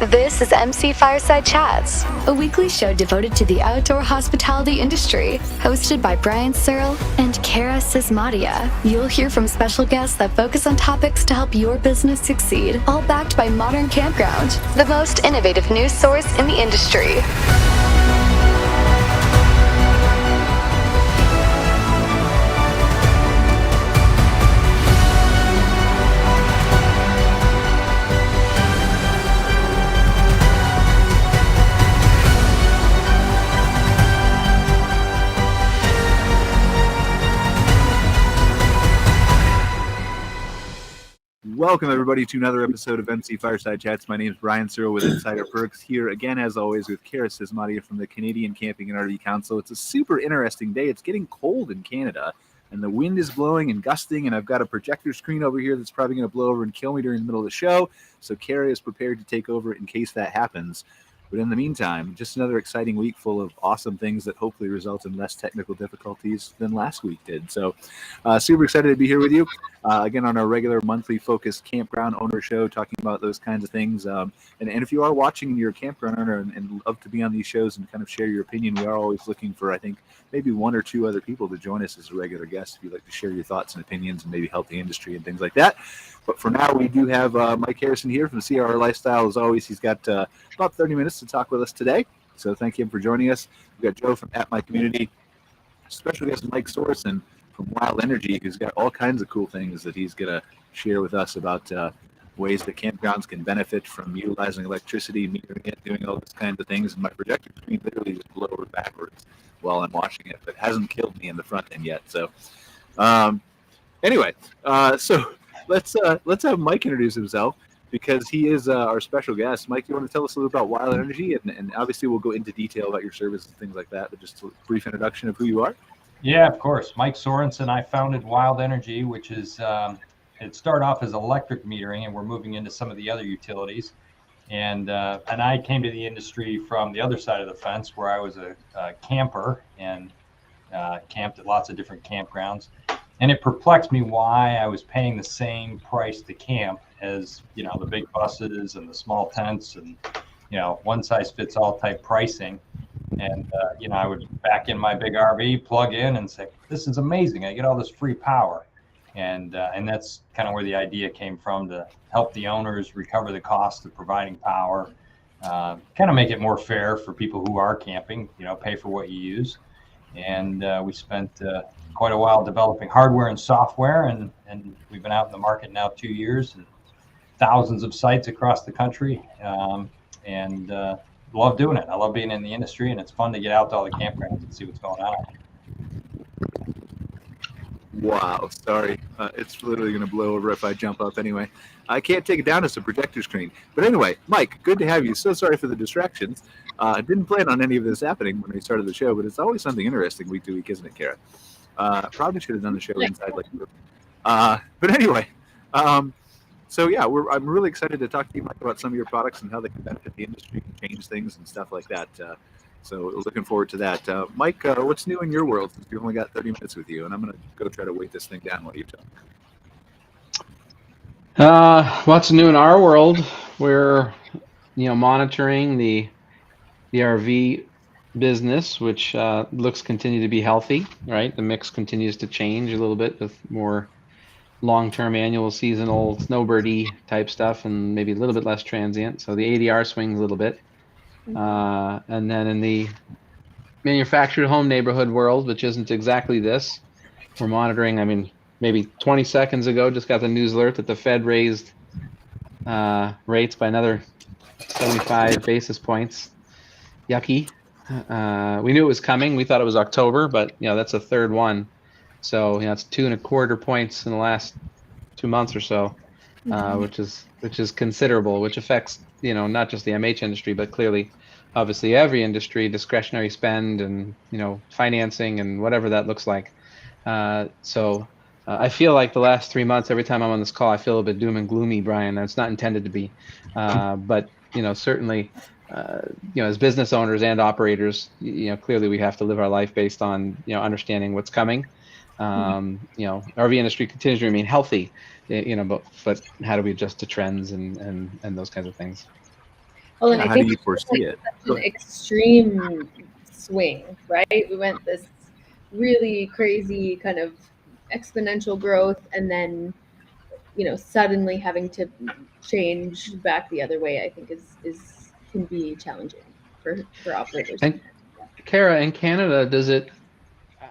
This is MC Fireside Chats, a weekly show devoted to the outdoor hospitality industry, hosted by Brian Searl and Cara Csizmadia. You'll hear from special guests that focus on topics to help your business succeed, all backed by Modern Campground, the most innovative news source in the industry. Welcome, everybody, to another episode of MC Fireside Chats. My name is Brian Searl with Insider Perks, here again, as always, with Cara Csizmadia from the Canadian Camping and RV Council. It's a super interesting day. It's getting cold in Canada, and the wind is blowing and gusting, and I've got a projector screen over here that's probably going to blow over and kill me during the middle of the show, so Cara is prepared to take over in case that happens. But in the meantime, just another exciting week full of awesome things that hopefully result in less technical difficulties than last week did. So super excited to be here with you again on our regular monthly focused campground owner show, talking about those kinds of things. And if you are watching and you're a campground owner and love to be on these shows and kind of share your opinion, we are always looking for, I think, maybe one or two other people to join us as a regular guest if you'd like to share your thoughts and opinions and maybe help the industry and things like that. But for now, we do have Mike Harrison here from CRR Lifestyle. As always, he's got about 30 minutes to talk with us today. So thank him for joining us. We've got Joe from At My Community, special guest Mike Sorensen from Wild Energy, who's got all kinds of cool things that he's going to share with us about ways that campgrounds can benefit from utilizing electricity, metering it, doing all those kinds of things. And my projector screen literally just blew over backwards while I'm watching it, but hasn't killed me in the front end yet. So anyway, so let's have Mike introduce himself, because he is our special guest. Mike, you want to tell us a little about Wild Energy? And obviously we'll go into detail about your service and things like that, but just a brief introduction of who you are. Yeah, of course. Mike Sorensen. I founded Wild Energy, which is, it started off as electric metering, and we're moving into some of the other utilities. And I came to the industry from the other side of the fence, where I was a camper and camped at lots of different campgrounds. And it perplexed me why I was paying the same price to camp as, the big buses and the small tents and, one size fits all type pricing. And, I would back in my big RV, plug in and say, this is amazing. I get all this free power. And that's kind of where the idea came from, to help the owners recover the cost of providing power, kind of make it more fair for people who are camping, pay for what you use. And we spent quite a while developing hardware and software, and we've been out in the market now 2 years and thousands of sites across the country, and love doing it. I love being in the industry, and it's fun to get out to all the campgrounds and see what's going on. Wow, sorry. It's literally going to blow over if I jump up anyway. I can't take it down as a projector screen. But anyway, Mike, good to have you. So sorry for the distractions. I didn't plan on any of this happening when we started the show, but it's always something interesting week to week, isn't it, Cara? Probably should have done the show inside like you. But anyway, so yeah, I'm really excited to talk to you, Mike, about some of your products and how they can benefit the industry and change things and stuff like that. So looking forward to that. Mike, what's new in your world, since we've only got 30 minutes with you? And I'm going to go try to weight this thing down while you talk. What's new in our world? We're, monitoring the RV business, which looks continue to be healthy, right? The mix continues to change a little bit with more long-term annual seasonal snowbirdie type stuff and maybe a little bit less transient. So the ADR swings a little bit. And then in the manufactured home neighborhood world, which isn't exactly this, we're monitoring, maybe 20 seconds ago, just got the news alert that the Fed raised rates by another 75 basis points. Yucky. We knew it was coming. We thought it was October, but that's a third one. So it's 2.25 points in the last 2 months or so, which is considerable, which affects not just the MH industry, but clearly, obviously, every industry, discretionary spend and financing and whatever that looks like. So I feel like the last 3 months, every time I'm on this call, I feel a bit doom and gloomy, Brian. That's not intended to be, but certainly. As business owners and operators, clearly we have to live our life based on, understanding what's coming. RV industry continues to remain healthy, but how do we adjust to trends and those kinds of things? Well, and I How think do you it's just, foresee like, it? such an extreme swing, right? We went this really crazy kind of exponential growth, and then suddenly having to change back the other way, I think is can be challenging for operators. And Cara, in Canada, does it?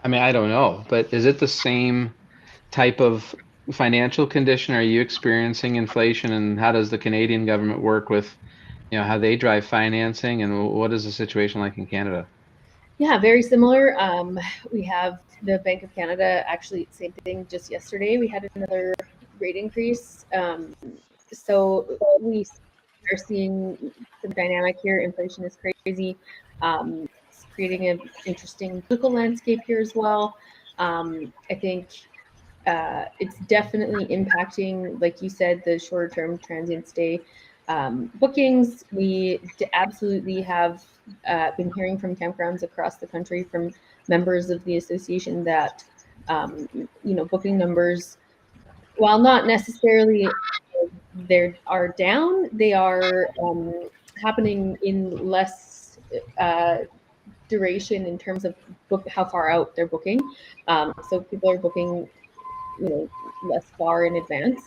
I mean, I don't know, but is it the same type of financial condition? Are you experiencing inflation, and how does the Canadian government work with, how they drive financing, and what is the situation like in Canada? Yeah, very similar. We have the Bank of Canada, actually, same thing. Just yesterday, we had another rate increase. So we are seeing some dynamic here. Inflation is crazy. It's creating an interesting political landscape here as well. I think it's definitely impacting, like you said, the shorter-term transient stay bookings. We absolutely have been hearing from campgrounds across the country, from members of the association, that booking numbers, while not necessarily they are down, they are happening in less duration in terms of how far out they're booking. So people are booking less far in advance.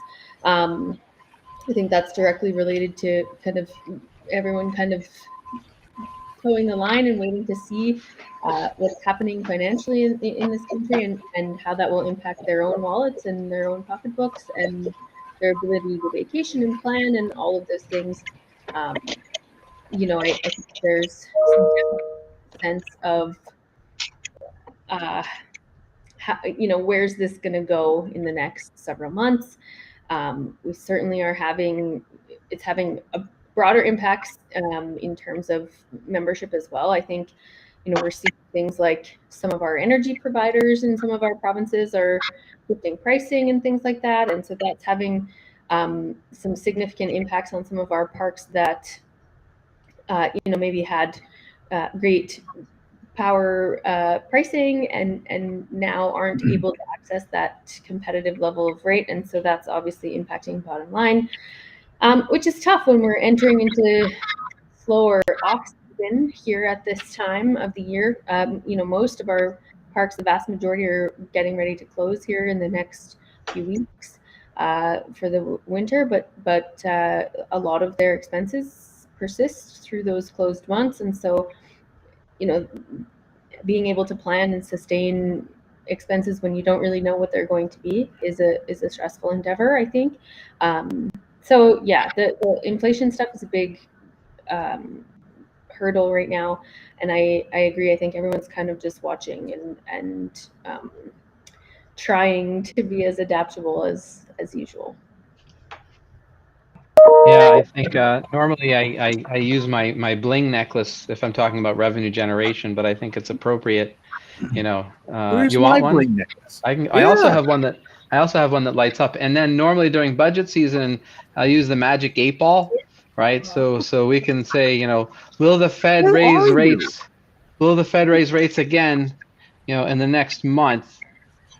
I think that's directly related to kind of everyone kind of towing the line and waiting to see what's happening financially in this country, and how that will impact their own wallets and their own pocketbooks and their ability to vacation and plan and all of those things. I think there's some sense of where's this going to go in the next several months. We certainly are having a broader impacts in terms of membership as well. I think, we're seeing things like some of our energy providers in some of our provinces are shifting pricing and things like that. And so that's having some significant impacts on some of our parks that, maybe had great power pricing and now aren't able to access that competitive level of rate. And so that's obviously impacting bottom line, which is tough when we're entering into slower off-season here at this time of the year. Most of our parks, the vast majority, are getting ready to close here in the next few weeks for the winter, but a lot of their expenses persist through those closed months. And so, being able to plan and sustain expenses when you don't really know what they're going to be is a stressful endeavor, I think. So yeah, the inflation stuff is a big hurdle right now, and I agree. I think everyone's kind of just watching and trying to be as adaptable as usual. Yeah, I think normally I use my bling necklace if I'm talking about revenue generation, but I think it's appropriate. Where's You my want one? bling necklace? I also have one that lights up. And then normally during budget season, I use the magic 8-ball, right? So we can say, will the Fed Where raise are you? rates? Will the Fed raise rates again, in the next month?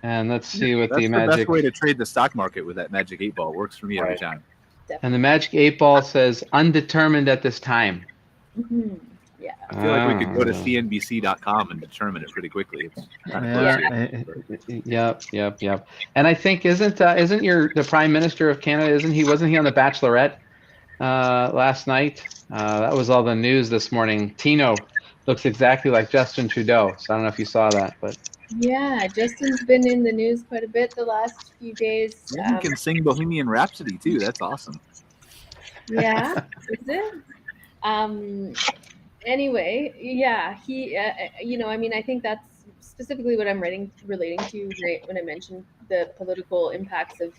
And let's see what That's the the best magic. way to trade the stock market, with that magic 8-ball. It works for me every time. And the magic 8-ball says undetermined at this time. Mm-hmm. Yeah. I feel like we could go to cnbc.com and determine it pretty quickly. It's kind of Yep. And I think isn't the Prime Minister of Canada, wasn't he on the Bachelorette last night? That was all the news this morning. Tino looks exactly like Justin Trudeau. So I don't know if you saw that, but Yeah, Justin's been in the news quite a bit the last few days. You can sing Bohemian Rhapsody too. That's awesome. Yeah, is it? Anyway, yeah, he, I think that's specifically what I'm relating to, right, when I mentioned the political impacts of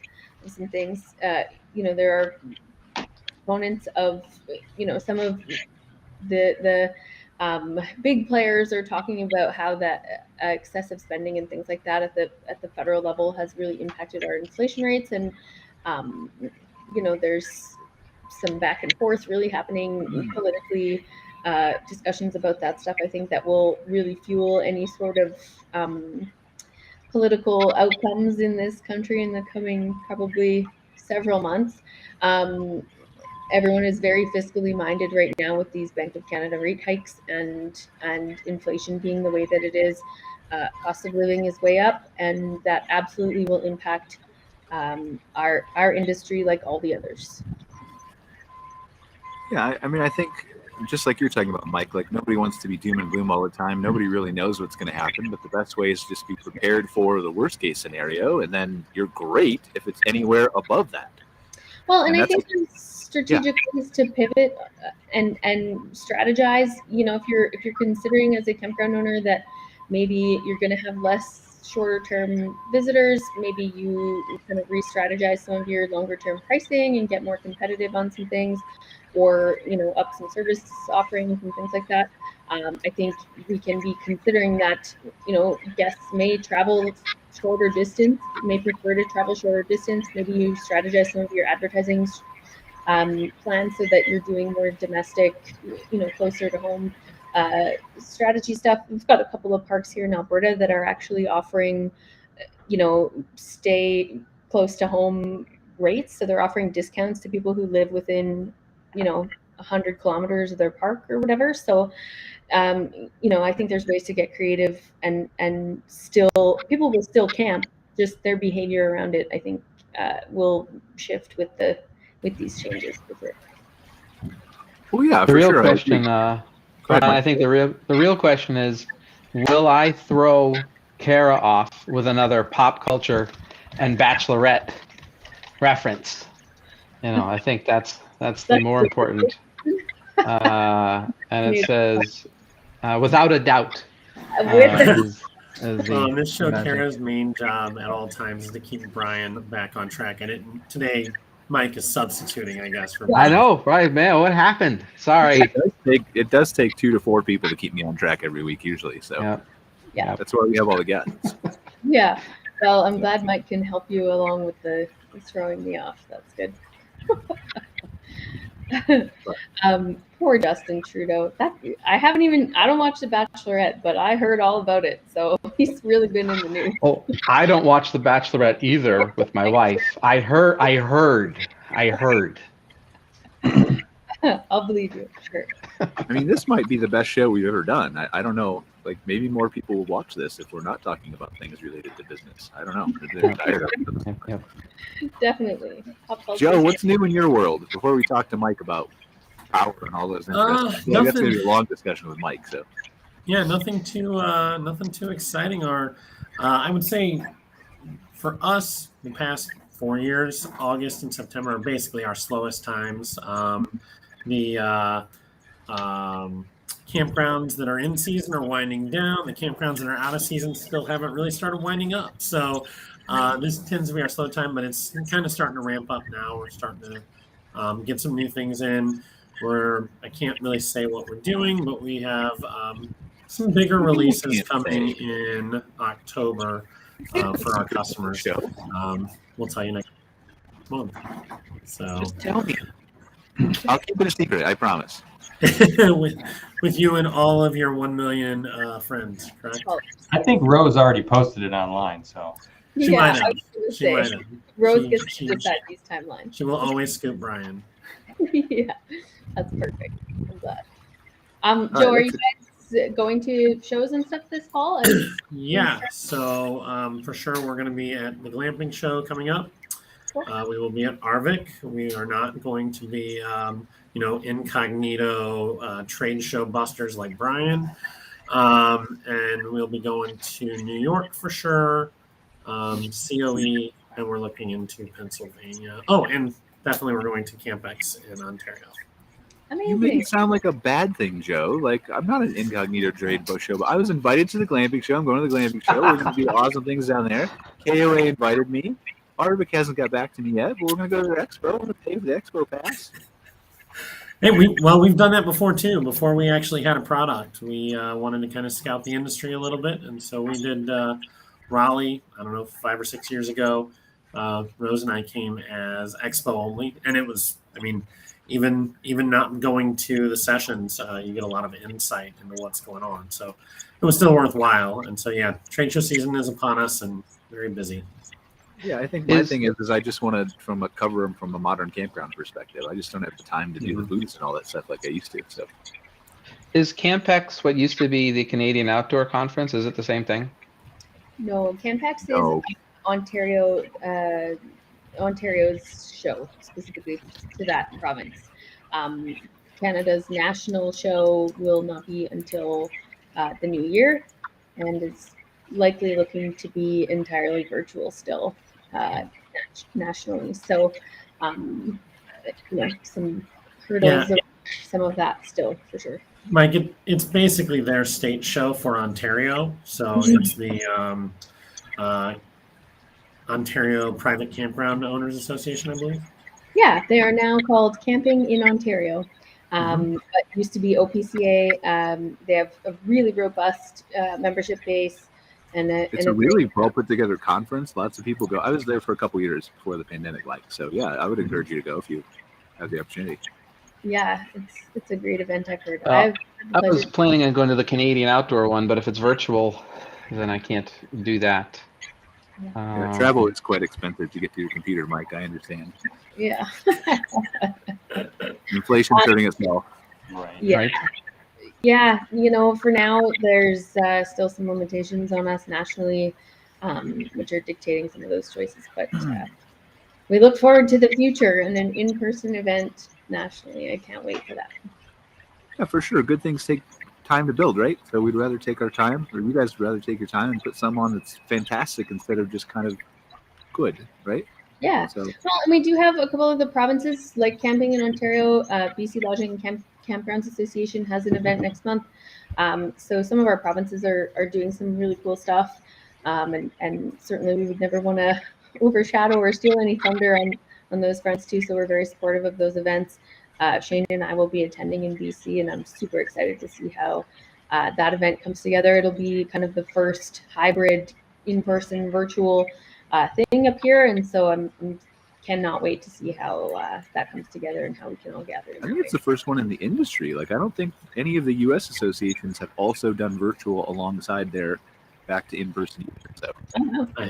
some things. There are components of, some of the big players are talking about how that excessive spending and things like that at the federal level has really impacted our inflation rates. And, there's some back and forth really happening politically, discussions about that stuff. I think that will really fuel any sort of political outcomes in this country in the coming probably several months. everyone is very fiscally minded right now with these Bank of Canada rate hikes and inflation being the way that it is. Cost of living is way up, and that absolutely will impact our industry like all the others. Yeah, I mean, I think just like you're talking about, Mike, like nobody wants to be doom and gloom all the time. Nobody really knows what's going to happen, but the best way is to just be prepared for the worst case scenario, and then you're great if it's anywhere above that. Well, and I think there's strategic ways to pivot and strategize. You know, if you're considering as a campground owner that maybe you're going to have less shorter term visitors, maybe you kind of re-strategize some of your longer term pricing and get more competitive on some things, or up some service offerings and things like that. I think we can be considering that guests may travel shorter distance, may prefer to travel shorter distance. Maybe you strategize some of your advertising plans so that you're doing more domestic, closer to home strategy stuff. We've got a couple of parks here in Alberta that are actually offering, stay close to home rates. So they're offering discounts to people who live within, 100 kilometers of their park or whatever. So, I think there's ways to get creative and still people will still camp. Just their behavior around it, I think, will shift with these changes. Well, yeah, The for real sure. question, I think the real question is, will I throw Cara off with another pop culture and Bachelorette reference? I think that's the more important. And it says, without a doubt. This show, Cara's main job at all times is to keep Brian back on track. And today, Mike is substituting, I guess. For Brian. I know, right, man? What happened? Sorry. It does take 2 to 4 people to keep me on track every week, usually. So yeah, that's why we have all the guests. Yeah. Well, I'm glad Mike can help you along with the throwing me off. That's good. Poor Justin Trudeau. I don't watch The Bachelorette, but I heard all about it. So he's really been in the news. Oh, I don't watch The Bachelorette either with my wife. I heard. I'll believe you. Sure. I mean, this might be the best show we've ever done. I don't know. Like, maybe more people will watch this if we're not talking about things related to business. I don't know. They're tired of it. Yep. Definitely. Joe, what's new in your world before we talk to Mike about power and all those interesting things? That's going to be a long discussion with Mike. So, yeah, nothing too exciting. I would say for us, the past 4 years, August and September are basically our slowest times. The campgrounds that are in season are winding down. The campgrounds that are out of season still haven't really started winding up. So this tends to be our slow time, but it's kind of starting to ramp up now. We're starting to get some new things in. I can't really say what we're doing, but we have some bigger releases coming in October for our customers. We'll tell you next month. So just tell me. I'll keep it a secret, I promise. with you and all of your 1 million friends, correct? I think Rose already posted it online, so she might have. She might have. Rose gets to decide these timelines. She will always scoop Brian. Yeah, that's perfect. I'm glad. Joe, are you guys going to shows and stuff this fall? Yeah, so for sure we're going to be at the glamping show coming up. We will be at Arvik. We are not going to be, incognito trade show busters like Brian. And we'll be going to New York for sure, COE, and we're looking into Pennsylvania. Oh, and definitely we're going to CampX in Ontario. Amazing. You make it sound like a bad thing, Joe. Like, I'm not an incognito trade show, but I was invited to the glamping show. I'm going to the glamping show. We're going to do awesome things down there. KOA invited me. Arvik hasn't got back to me yet, but we're going to go to their expo. We're going to pay for the expo pass. Hey, we've done that before too. Before we actually had a product, we wanted to kind of scout the industry a little bit, and so we did Raleigh. I don't know, 5 or 6 years ago. Rose and I came as expo only, and it was, I mean, even not going to the sessions, you get a lot of insight into what's going on. So it was still worthwhile. And so, yeah, trade show season is upon us and very busy. Yeah, I think my thing is I just want to cover them from a modern campground perspective. I just don't have the time to do the booths and all that stuff like I used to. So, is Campex what used to be the Canadian Outdoor Conference? Is it the same thing? No, Campex No. is Ontario's show specifically to that province. Canada's national show will not be until the new year, and is likely looking to be entirely virtual still nationally. So, some hurdles, of some of that still for sure. Mike, it's basically their state show for Ontario. So it's the Ontario Private Campground Owners Association, I believe. Yeah, they are now called Camping in Ontario. But used to be OPCA. They have a really robust membership base. And it's a really well put together conference. Lots of people go. I was there for a couple years before the pandemic, so yeah, I would encourage you to go if you have the opportunity. Yeah, it's a great event. I've heard. I was planning on going to the Canadian Outdoor one, but if it's virtual, then I can't do that. Yeah, travel is quite expensive to get to your computer, Mike. I understand. Yeah. Inflation's hurting us all. Right. Yeah. Right. Yeah, for now, there's still some limitations on us nationally, which are dictating some of those choices. But we look forward to the future and an in-person event nationally. I can't wait for that. Yeah, for sure. Good things take time to build, right? So we'd rather take our time, or you guys would rather take your time and put some on that's fantastic instead of just kind of good, right? Yeah. So, well, and we do have a couple of the provinces, like Camping in Ontario, BC Lodging and Campgrounds Association has an event next month. So some of our provinces are doing some really cool stuff. And certainly we would never want to overshadow or steal any thunder on those fronts too. So we're very supportive of those events. Shane and I will be attending in BC, and I'm super excited to see how that event comes together. It'll be kind of the first hybrid in-person virtual thing up here. And so I'm cannot wait to see how that comes together and how we can all gather. I think it's the first one in the industry. Like, I don't think any of the U.S. associations have also done virtual alongside their back to in-person. So I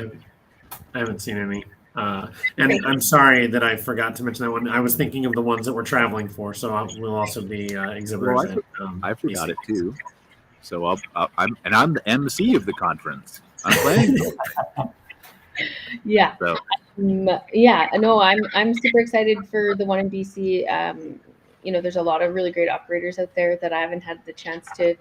haven't seen any. And I'm sorry that I forgot to mention that one. I was thinking of the ones that we're traveling for, so we'll also be exhibitors. Well, I forgot it too. So I'm the MC of the conference. I'm planning. Yeah. So. Yeah. No, I'm super excited for the one in BC. There's a lot of really great operators out there that I haven't had the chance to,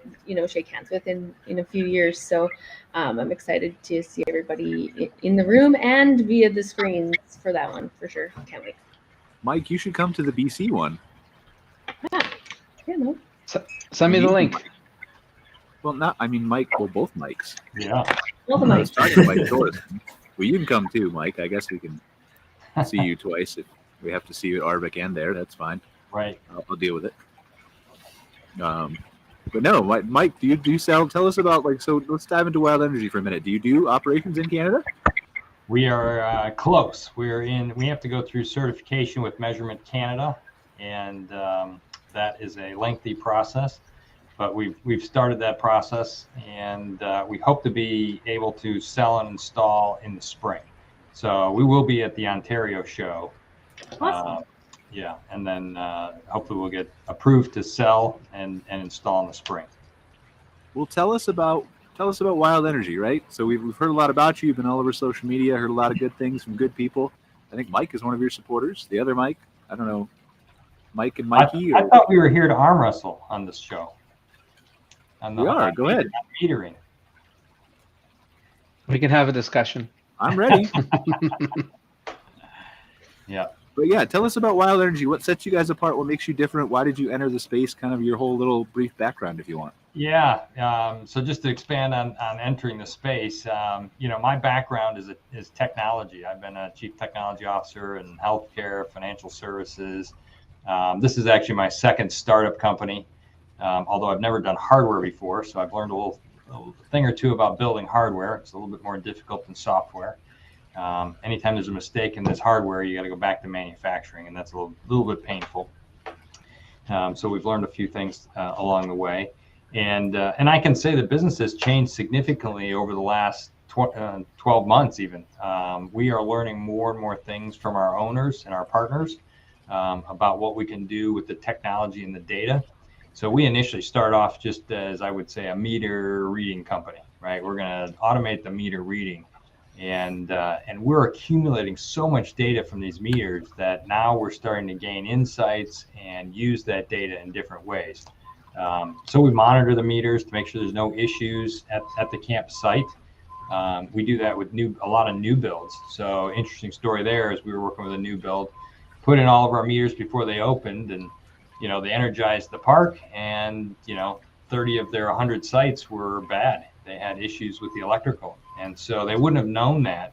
shake hands with in a few years. So I'm excited to see everybody in the room and via the screens for that one, for sure. Can't wait. Mike, you should come to the BC one. Yeah, no. Send me the link. Well, Mike, well, both Mikes. Yeah. All the I was mics. talking to Mike Sorensen. Well, you can come too, Mike. I guess we can see you twice if we have to see you at Arvik and there. That's fine. Right. I'll deal with it. But no, Mike, do you sell? Tell us about so let's dive into Wild Energy for a minute. Do you do operations in Canada? We are close. We have to go through certification with Measurement Canada, and that is a lengthy process. But we've started that process, and we hope to be able to sell and install in the spring. So we will be at the Ontario show. Awesome. Yeah, and then hopefully we'll get approved to sell and install in the spring. Well, tell us about Wild Energy, right? So we've heard a lot about you. You've been all over social media, heard a lot of good things from good people. I think Mike is one of your supporters. The other Mike, I don't know, Mike and Mikey. I thought we were here to arm wrestle on this show. We are. Go ahead. Metering. We can have a discussion. I'm ready. Yeah. But yeah, tell us about Wild Energy. What sets you guys apart? What makes you different? Why did you enter the space? Kind of your whole little brief background, if you want. Yeah. So just to expand on entering the space, my background is technology. I've been a chief technology officer in healthcare, financial services. This is actually my second startup company, although I've never done hardware before. So I've learned a little thing or two about building hardware. It's a little bit more difficult than software. Anytime there's a mistake in this hardware, you got to go back to manufacturing, and that's a little bit painful. So we've learned a few things along the way, and I can say the business has changed significantly over the last 12 months even. We are learning more and more things from our owners and our partners about what we can do with the technology and the data. So we initially start off just as, I would say, a meter reading company, right? We're going to automate the meter reading. And we're accumulating so much data from these meters that now we're starting to gain insights and use that data in different ways. So we monitor the meters to make sure there's no issues at the campsite. We do that with a lot of new builds. So interesting story there is we were working with a new build, put in all of our meters before they opened, and they energized the park, and 30 of their 100 sites were bad. They had issues with the electrical, and so they wouldn't have known that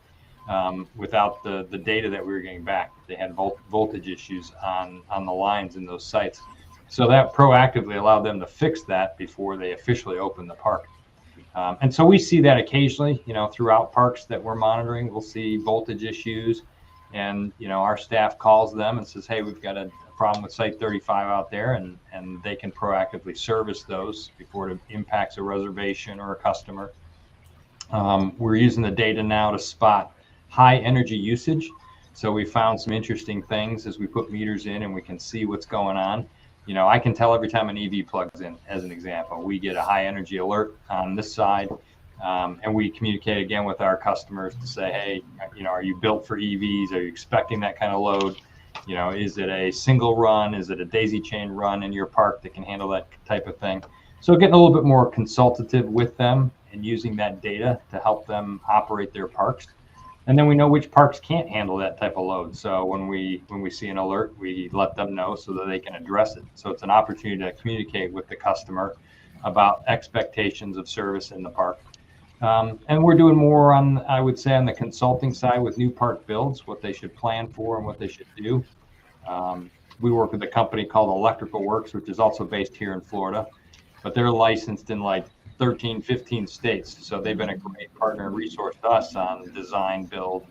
without the data that we were getting back. They had voltage issues on the lines in those sites. So that proactively allowed them to fix that before they officially opened the park. And so we see that occasionally, throughout parks that we're monitoring. We'll see voltage issues, and our staff calls them and says, hey, we've got a problem with site 35 out there, and they can proactively service those before it impacts a reservation or a customer. We're using the data now to spot high energy usage. So we found some interesting things as we put meters in, and we can see what's going on. I can tell every time an EV plugs in, as an example. We get a high energy alert on this side, and we communicate again with our customers to say, hey, are you built for EVs? Are you expecting that kind of load? Is it a single run? Is it a daisy chain run in your park that can handle that type of thing? So getting a little bit more consultative with them and using that data to help them operate their parks. And then we know which parks can't handle that type of load. So when we see an alert, we let them know so that they can address it. So it's an opportunity to communicate with the customer about expectations of service in the park. And we're doing more on, I would say, on the consulting side with new park builds, what they should plan for and what they should do. We work with a company called Electrical Works, which is also based here in Florida, but they're licensed in like 13, 15 states. So they've been a great partner and resource to us on design, build,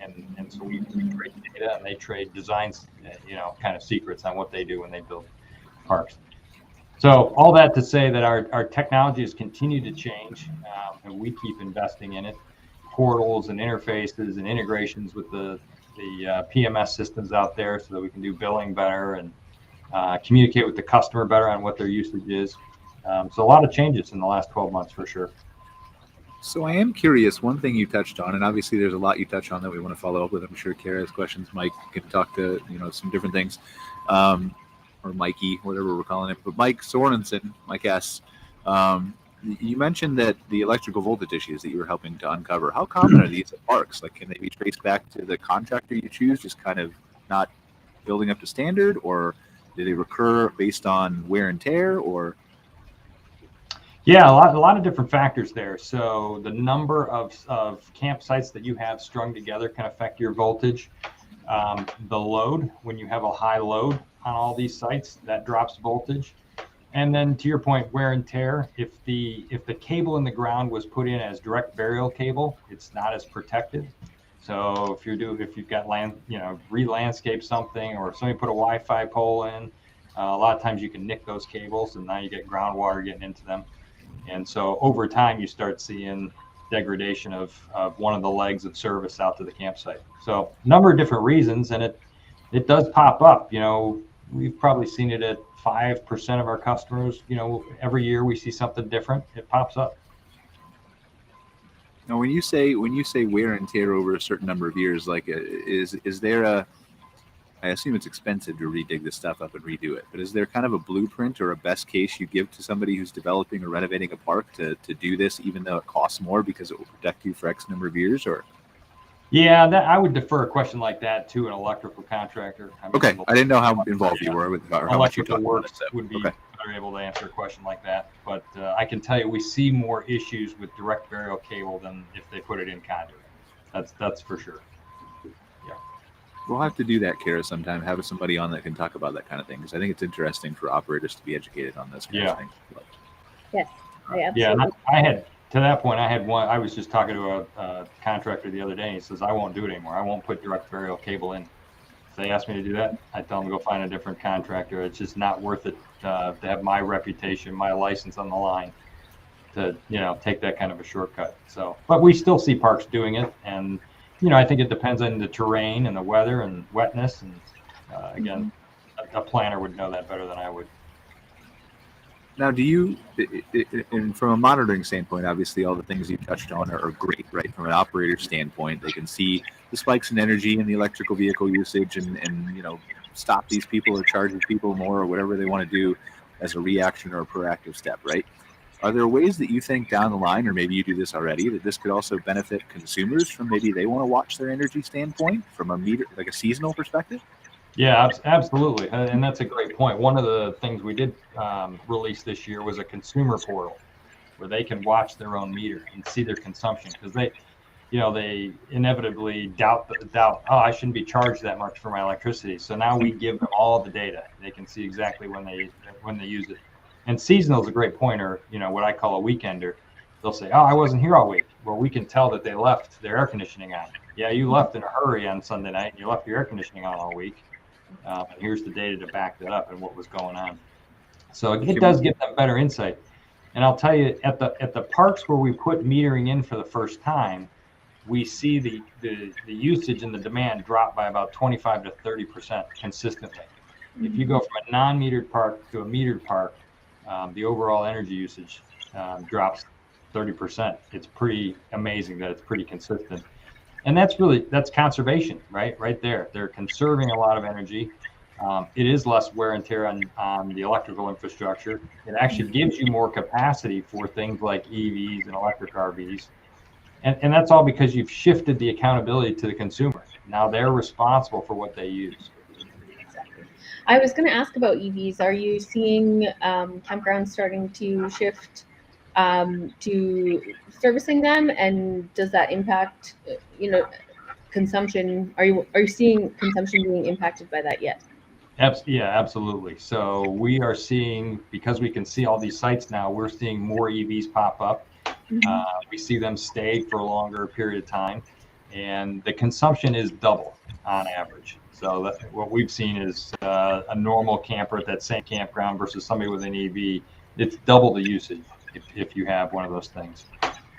and so we trade data and they trade designs, kind of secrets on what they do when they build parks. So all that to say that our technology has continued to change, and we keep investing in it. Portals and interfaces and integrations with the PMS systems out there so that we can do billing better and communicate with the customer better on what their usage is. So a lot of changes in the last 12 months for sure. So I am curious, one thing you touched on, and obviously there's a lot you touch on that we want to follow up with. I'm sure Cara has questions. Mike can talk to, some different things. Or Mikey, whatever we're calling it. But Mike Sorensen, Mike S., you mentioned that the electrical voltage issues that you were helping to uncover, how common are these at parks? Like, can they be traced back to the contractor you choose, just kind of not building up to standard, or do they recur based on wear and tear, or? Yeah, a lot of different factors there. So the number of campsites that you have strung together can affect your voltage. The load, when you have a high load on all these sites, that drops voltage. And then to your point, wear and tear, if the cable in the ground was put in as direct burial cable, it's not as protected. So if you've got re-landscape something, or if somebody put a Wi-Fi pole in, a lot of times you can nick those cables, and now you get groundwater getting into them. And so over time, you start seeing degradation of one of the legs of service out to the campsite. So a number of different reasons, and it does pop up. We've probably seen it at 5% of our customers. Every year we see something different. It pops up. Now, when you say wear and tear over a certain number of years, like is there I assume it's expensive to redig this stuff up and redo it, but is there kind of a blueprint or a best case you give to somebody who's developing or renovating a park to do this, even though it costs more because it will protect you for X number of years, or? Yeah, I would defer a question like that to an electrical contractor. Okay, I didn't know how involved you were with how much you talked about it. Would be better able to answer a question like that. But I can tell you, we see more issues with direct burial cable than if they put it in conduit. That's for sure. Yeah. We'll have to do that, Cara, sometime. Have somebody on that can talk about that kind of thing, because I think it's interesting for operators to be educated on this kind of thing. Yes, I absolutely. Yeah, I had. To that point, I had one. I was just talking to a contractor the other day. And he says, "I won't do it anymore. I won't put direct burial cable in." If they ask me to do that, I tell them to go find a different contractor. It's just not worth it to have my reputation, my license on the line. take that kind of a shortcut. So, but we still see parks doing it, and I think it depends on the terrain and the weather and wetness, and again, a planner would know that better than I would. Now, do you, and from a monitoring standpoint, obviously all the things you touched on are great, right? From an operator standpoint, they can see the spikes in energy and the electrical vehicle usage and stop these people or charge these people more or whatever they want to do as a reaction or a proactive step, right? Are there ways that you think down the line, or maybe you do this already, that this could also benefit consumers from maybe they want to watch their energy standpoint from a like a seasonal perspective? Yeah, absolutely. And that's a great point. One of the things we did release this year was a consumer portal where they can watch their own meter and see their consumption, because they inevitably doubt, I shouldn't be charged that much for my electricity. So now we give them all the data. They can see exactly when they use it. And seasonal is a great pointer, what I call a weekender. They'll say, I wasn't here all week. Well, we can tell that they left their air conditioning on. Yeah, you left in a hurry on Sunday night and you left your air conditioning on all week. And here's the data to back that up and what was going on. So it does give them better insight. And I'll tell you, at the parks where we put metering in for the first time, we see the usage and the demand drop by about 25 to 30% consistently. If you go from a non-metered park to a metered park, the overall energy usage drops 30%. It's pretty amazing that it's pretty consistent. And that's conservation, right there. They're conserving a lot of energy. It is less wear and tear on the electrical infrastructure. It actually gives you more capacity for things like EVs and electric RVs. And that's all because you've shifted the accountability to the consumer. Now they're responsible for what they use. Exactly. I was going to ask about EVs. Are you seeing campgrounds starting to shift to servicing them, and does that impact, consumption? Are you seeing consumption being impacted by that yet? Yeah, absolutely. So we are seeing, because we can see all these sites now, we're seeing more EVs pop up. We see them stay for a longer period of time, and the consumption is double on average. So what we've seen is a normal camper at that same campground versus somebody with an EV, it's double the usage if you have one of those things.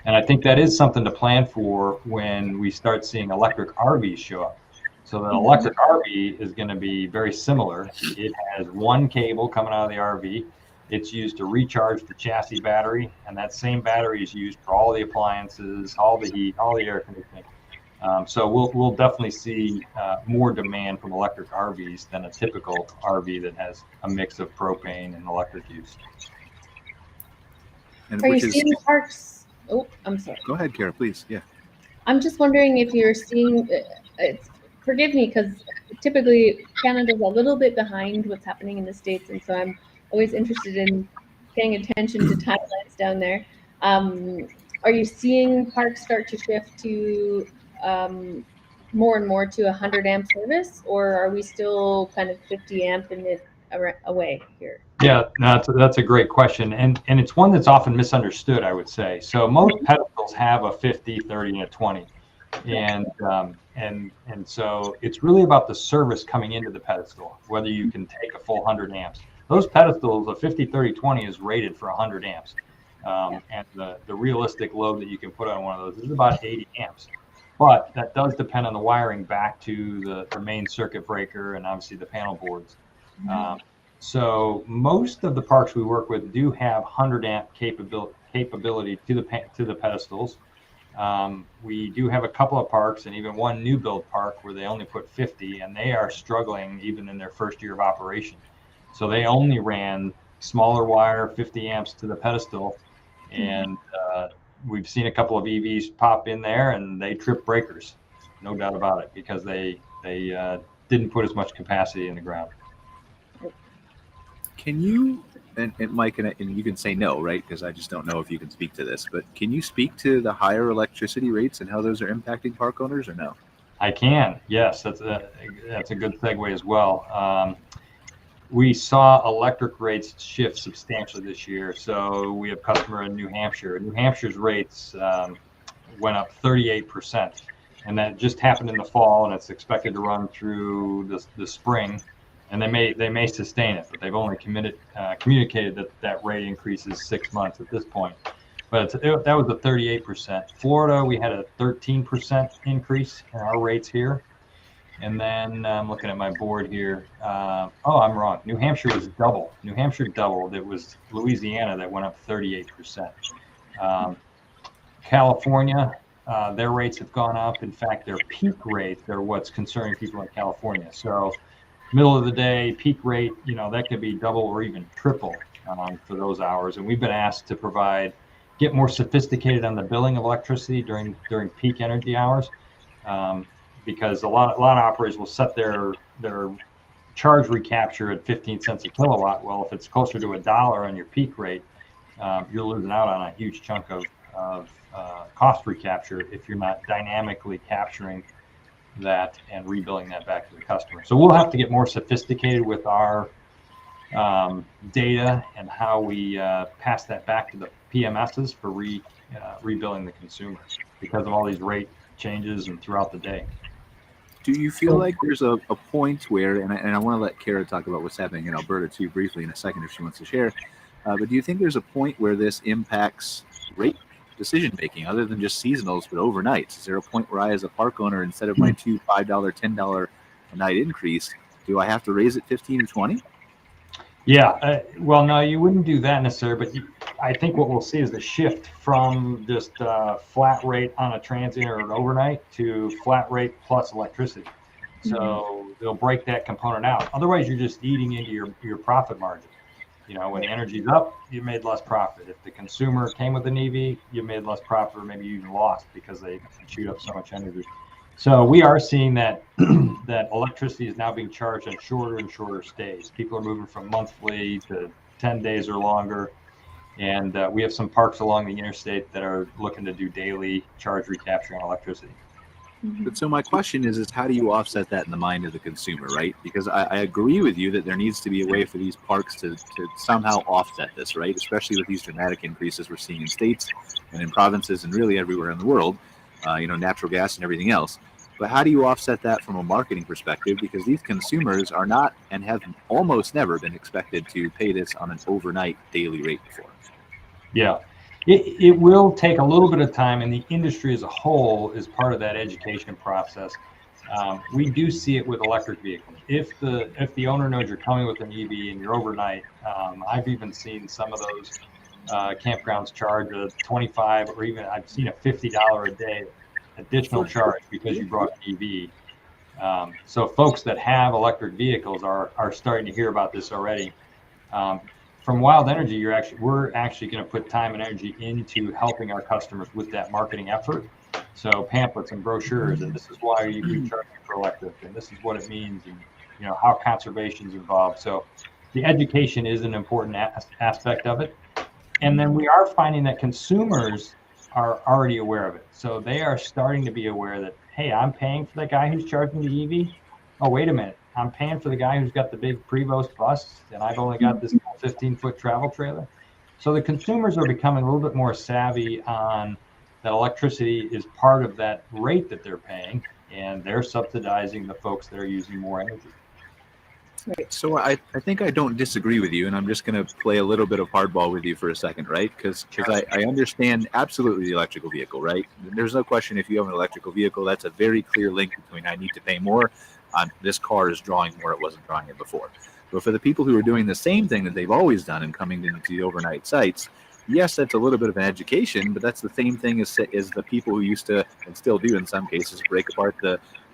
And I think that is something to plan for when we start seeing electric RVs show up. So the electric RV is going to be very similar. It has one cable coming out of the RV. It's used to recharge the chassis battery, and that same battery is used for all the appliances, all the heat, all the air conditioning. So we'll definitely see more demand from electric RVs than a typical RV that has a mix of propane and electric use. Are you seeing parks? Oh, I'm sorry. Go ahead, Cara, please. Yeah. I'm just wondering if you're seeing, forgive me, because typically Canada's a little bit behind what's happening in the States, and so I'm always interested in paying attention to timelines down there. Are you seeing parks start to shift to more and more to 100 amp service, or are we still kind of 50 amp in it away here? Yeah, no, that's a great question, and it's one that's often misunderstood, I would say. So most pedestals have a 50, 30, and a 20, and so it's really about the service coming into the pedestal, whether you can take a full 100 amps. Those pedestals, a 50, 30, 20 is rated for 100 amps, and the realistic load that you can put on one of those is about 80 amps. But that does depend on the wiring back to the main circuit breaker and obviously the panel boards. So most of the parks we work with do have 100 amp capability to the pedestals. We do have a couple of parks and even one new build park where they only put 50, and they are struggling even in their first year of operation. So they only ran smaller wire, 50 amps to the pedestal, and we've seen a couple of EVs pop in there and they trip breakers, no doubt about it, because they didn't put as much capacity in the ground. Can you, and Mike, and you can say no, right? Because I just don't know if you can speak to this, but can you speak to the higher electricity rates and how those are impacting park owners, or no? I can, yes. That's a good segue as well. We saw electric rates shift substantially this year. So we have a customer in New Hampshire. New Hampshire's rates went up 38%, and that just happened in the fall, and it's expected to run through the spring. And they may sustain it, but they've only communicated that rate increase is 6 months at this point. but that was a 38%. Florida, we had a 13% increase in our rates here. And then I'm looking at my board here. Oh, I'm wrong. New Hampshire was double. New Hampshire doubled. It was Louisiana that went up 38%. California, their rates have gone up. In fact, their peak rates are what's concerning people in California. So middle of the day, peak rate, that could be double or even triple for those hours. And we've been asked to get more sophisticated on the billing of electricity during peak energy hours. Because a lot of operators will set their charge recapture at 15 cents a kilowatt. Well, if it's closer to $1 on your peak rate, you're losing out on a huge chunk of cost recapture if you're not dynamically capturing that and rebilling that back to the customer. So we'll have to get more sophisticated with our data and how we pass that back to the PMSs for rebilling the consumer because of all these rate changes and throughout the day. Do you feel like there's a point where, and I want to let Cara talk about what's happening in Alberta too briefly in a second if she wants to share, but do you think there's a point where this impacts rate decision making other than just seasonals but overnights? Is there a point where I, as a park owner, instead of my $2, $5, $10 a night increase, do I have to raise it 15 or 20? Yeah, well, no, you wouldn't do that necessarily, but I think what we'll see is the shift from just flat rate on a transient or an overnight to flat rate plus electricity. So they'll break that component out. Otherwise, you're just eating into your profit margin. When energy's up, you made less profit. If the consumer came with an EV, you made less profit, or maybe you even lost because they chewed up so much energy. So we are seeing that that electricity is now being charged on shorter and shorter stays. People are moving from monthly to 10 days or longer. And we have some parks along the interstate that are looking to do daily charge recapture on electricity. But so my question is how do you offset that in the mind of the consumer, right? Because I agree with you that there needs to be a way for these parks to somehow offset this, right? Especially with these dramatic increases we're seeing in states and in provinces and really everywhere in the world, natural gas and everything else. But how do you offset that from a marketing perspective? Because these consumers are not and have almost never been expected to pay this on an overnight daily rate before. Yeah. It will take a little bit of time, and the industry as a whole is part of that education process. We do see it with electric vehicles. If the owner knows you're coming with an EV and you're overnight, I've even seen some of those campgrounds charge a $25 or even I've seen a $50 a day additional charge because you brought an EV. So folks that have electric vehicles are starting to hear about this already. From Wild Energy, we're actually going to put time and energy into helping our customers with that marketing effort. So pamphlets and brochures, and this is why we charge for electric, and this is what it means, and how conservation is involved. So the education is an important aspect of it. And then we are finding that consumers are already aware of it. So they are starting to be aware that, hey, I'm paying for the guy who's charging the EV. Oh, wait a minute. I'm paying for the guy who's got the big Prevost bus, and I've only got this 15-foot travel trailer. So the consumers are becoming a little bit more savvy on that electricity is part of that rate that they're paying, and they're subsidizing the folks that are using more energy. Right. So I think I don't disagree with you, and I'm just going to play a little bit of hardball with you for a second, right? Because I understand absolutely the electrical vehicle, right? There's no question if you have an electrical vehicle, that's a very clear link between I need to pay more on this car is drawing more, it wasn't drawing it before. But for the people who are doing the same thing that they've always done and coming into the overnight sites, yes, that's a little bit of an education, but that's the same thing as the people who used to, and still do in some cases, break apart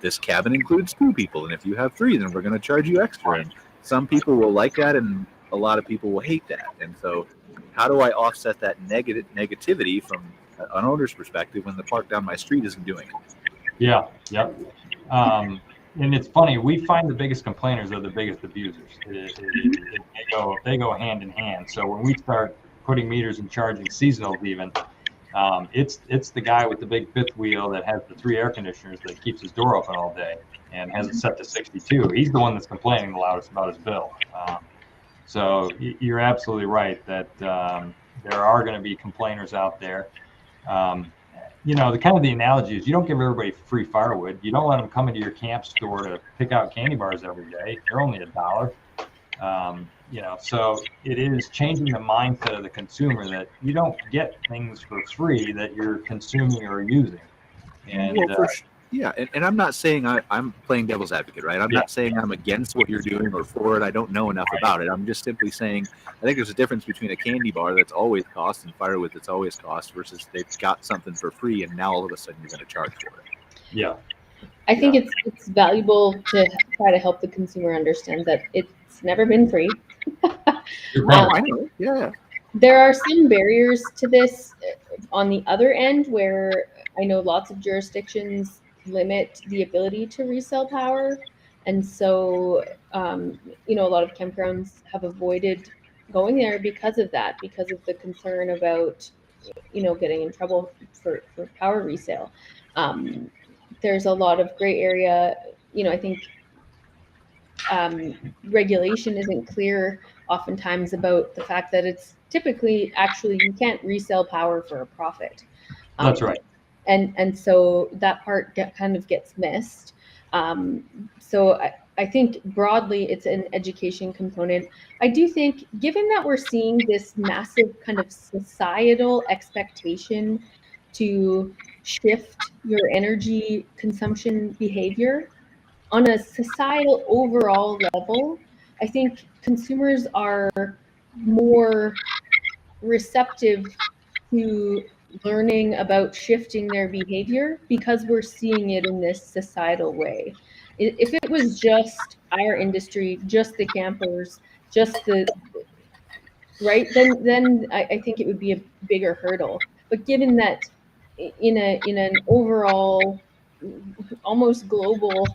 this cabin includes 2 people, and if you have 3, then we're going to charge you extra. And some people will like that, and a lot of people will hate that. And so how do I offset that negativity from an owner's perspective when the park down my street isn't doing it? Yeah, yep. And it's funny, we find the biggest complainers are the biggest abusers. They go hand in hand. So when we start putting meters and charging seasonals even, it's the guy with the big 5th wheel that has the 3 air conditioners that keeps his door open all day and has it set to 62. He's the one that's complaining the loudest about his bill. So you're absolutely right that there are going to be complainers out there. The analogy is you don't give everybody free firewood. You don't let them come into your camp store to pick out candy bars every day. They're only $1. So it is changing the mindset of the consumer that you don't get things for free that you're consuming or using. And yeah, and I'm not saying I'm playing devil's advocate, right? I'm not saying I'm against what you're doing or for it. I don't know enough about it. I'm just simply saying I think there's a difference between a candy bar that's always cost and firewood that's always cost versus they've got something for free and now all of a sudden you're going to charge for it. Yeah. I think it's valuable to try to help the consumer understand that it's never been free. I know. Yeah. There are some barriers to this on the other end where I know lots of jurisdictions limit the ability to resell power. And so, a lot of campgrounds have avoided going there because of that, because of the concern about, getting in trouble for power resale. There's a lot of gray area. I think regulation isn't clear oftentimes about the fact that it's typically actually you can't resell power for a profit. That's right. And so that part kind of gets missed. So I think broadly it's an education component. I do think, given that we're seeing this massive kind of societal expectation to shift your energy consumption behavior on a societal overall level, I think consumers are more receptive to learning about shifting their behavior because we're seeing it in this societal way. If it was just our industry, just the campers, just the right, then I think it would be a bigger hurdle. But given that in an overall, almost global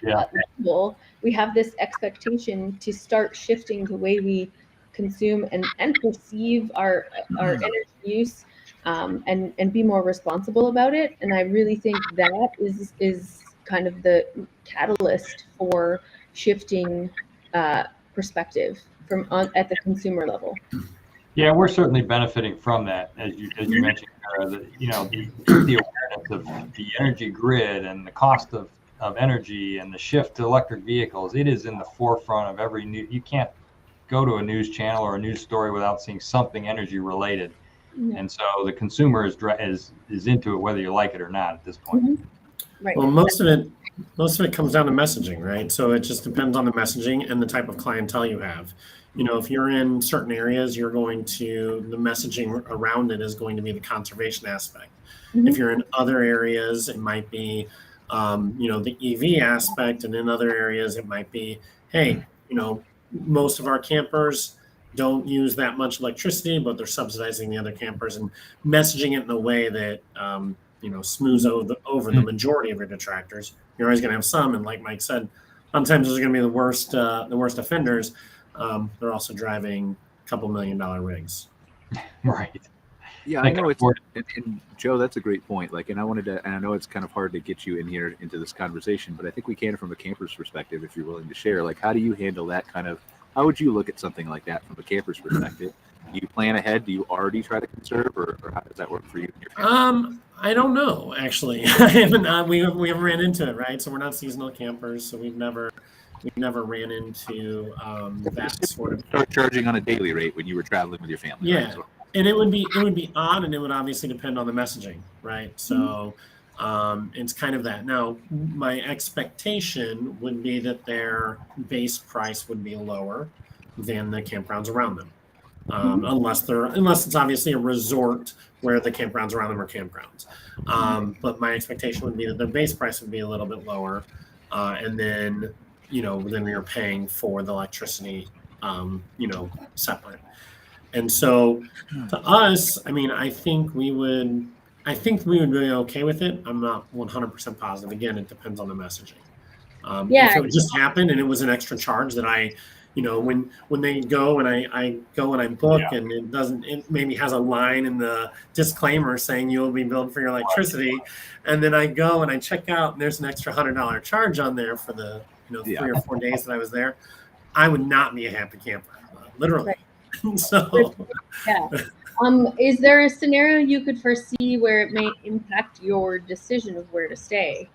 level, we have this expectation to start shifting the way we consume and perceive our energy use, and be more responsible about it. And I really think that is kind of the catalyst for shifting perspective at the consumer level. Yeah, we're certainly benefiting from that, as you mentioned, Cara, the awareness of the energy grid and the cost of energy and the shift to electric vehicles. It is in the forefront of every new. You can't go to a news channel or a news story without seeing something energy related, and so the consumer is into it whether you like it or not at this point. Mm-hmm. Right. Well, most of it comes down to messaging, right? So it just depends on the messaging and the type of clientele you have. If you're in certain areas, the messaging around it is going to be the conservation aspect. Mm-hmm. If you're in other areas, it might be, the EV aspect. And in other areas, it might be, hey, most of our campers don't use that much electricity, but they're subsidizing the other campers and messaging it in a way that, smooths over the majority of your detractors. You're always going to have some. And like Mike said, sometimes those are going to be the worst offenders. They're also driving a couple $1 million rigs. Right. Yeah, I know and Joe, that's a great point. And I know it's kind of hard to get you in here into this conversation, but I think we can from a camper's perspective, if you're willing to share. How do you handle that how would you look at something like that from a camper's perspective? Do you plan ahead? Do you already try to conserve, or how does that work for you? I don't know, actually. I haven't. We haven't ran into it, right? So we're not seasonal campers, so we've never ran into that sort of. Start charging on a daily rate when you were traveling with your family. Yeah, right? So, and it would be odd, and it would obviously depend on the messaging, right? So it's kind of that. Now, my expectation would be that their base price would be lower than the campgrounds around them, unless it's obviously a resort where the campgrounds around them are campgrounds. But my expectation would be that their base price would be a little bit lower, and then then you're paying for the electricity, separate. And so to us, I think we would be okay with it. I'm not 100% positive. Again, it depends on the messaging. If it just happened and it was an extra charge that when they go and I go and I book and it maybe has a line in the disclaimer saying you will be billed for your electricity, and then I go and I check out and there's an extra $100 charge on there for the 3 or 4 days that I was there, I would not be a happy camper, literally. Right. So, is there a scenario you could foresee where it may impact your decision of where to stay?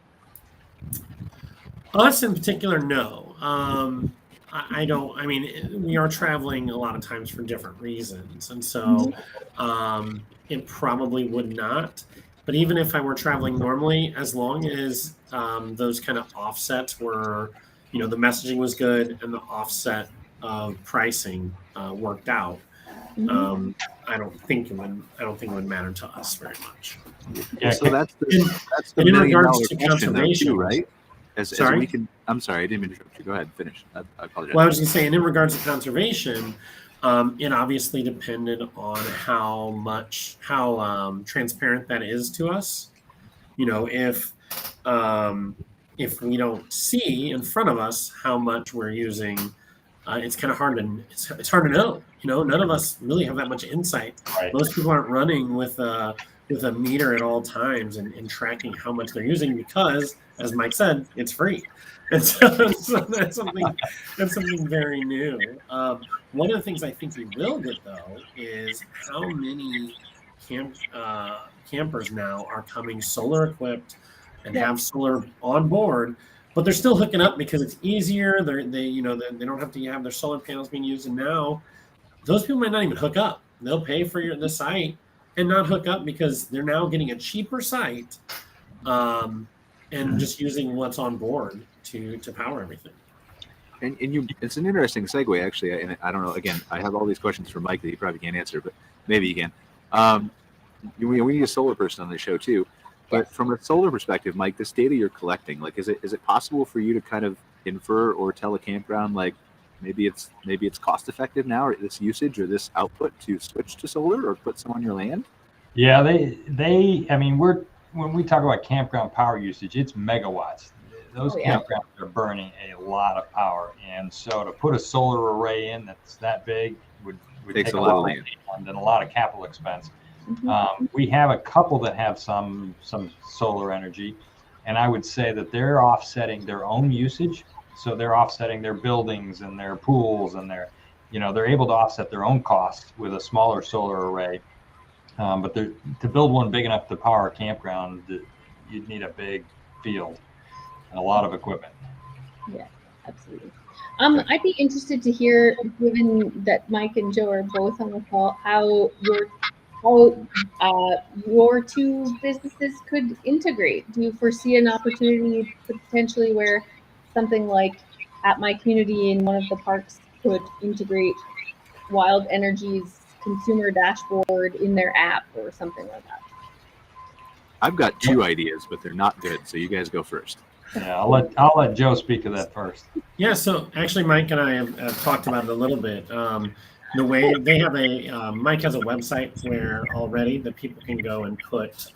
Us in particular, no. I don't. I mean, we are traveling a lot of times for different reasons, and so it probably would not. But even if I were traveling normally, as long as those kind of offsets were, the messaging was good and the offset of pricing worked out, I don't think it would matter to us very much. Yeah, So that's the and in $1 million regards to question though, conservation, too, right? As sorry? we can, I'm sorry, I didn't mean to interrupt you. Go ahead, finish. I apologize. Well, I was going to say, and in regards to conservation, it obviously depended on how transparent that is to us. If we don't see in front of us how much we're using, it's kind of hard to know. None of us really have that much insight. Right. Most people aren't running with a meter at all times and tracking how much they're using because, as Mike said, it's free. And so that's something very new. One of the things I think we will get though is how many campers now are coming solar equipped and have solar on board, but they're still hooking up because it's easier. They don't have to have their solar panels being used, and now those people might not even hook up. They'll pay for the site and not hook up because they're now getting a cheaper site and just using what's on board to power everything. And it's an interesting segue, actually. And I don't know. Again, I have all these questions for Mike that he probably can't answer, but maybe he can. We need a solar person on the show too. But from a solar perspective, Mike, this data you're collecting, like, is it possible for you to kind of infer or tell a campground, like, maybe it's cost effective now, or this usage or this output to switch to solar or put some on your land? Yeah, I mean, when we talk about campground power usage, it's megawatts. Those campgrounds are burning a lot of power, and so to put a solar array in that's that big would take a lot of land and a lot of capital expense. We have a couple that have some solar energy, and I would say that they're offsetting their own usage. So they're offsetting their buildings and their pools, and they're able to offset their own costs with a smaller solar array. But to build one big enough to power a campground, you'd need a big field and a lot of equipment. Yeah, absolutely. I'd be interested to hear, given that Mike and Joe are both on the call, how your two businesses could integrate. Do you foresee an opportunity potentially where something like At My Community in one of the parks could integrate Wild Energy's consumer dashboard in their app or something like that? I've got two ideas, but they're not good. So you guys go first. Yeah, I'll let Joe speak to that first. Yeah, so actually, Mike and I have talked about it a little bit. The way they have Mike has a website where already that people can go and put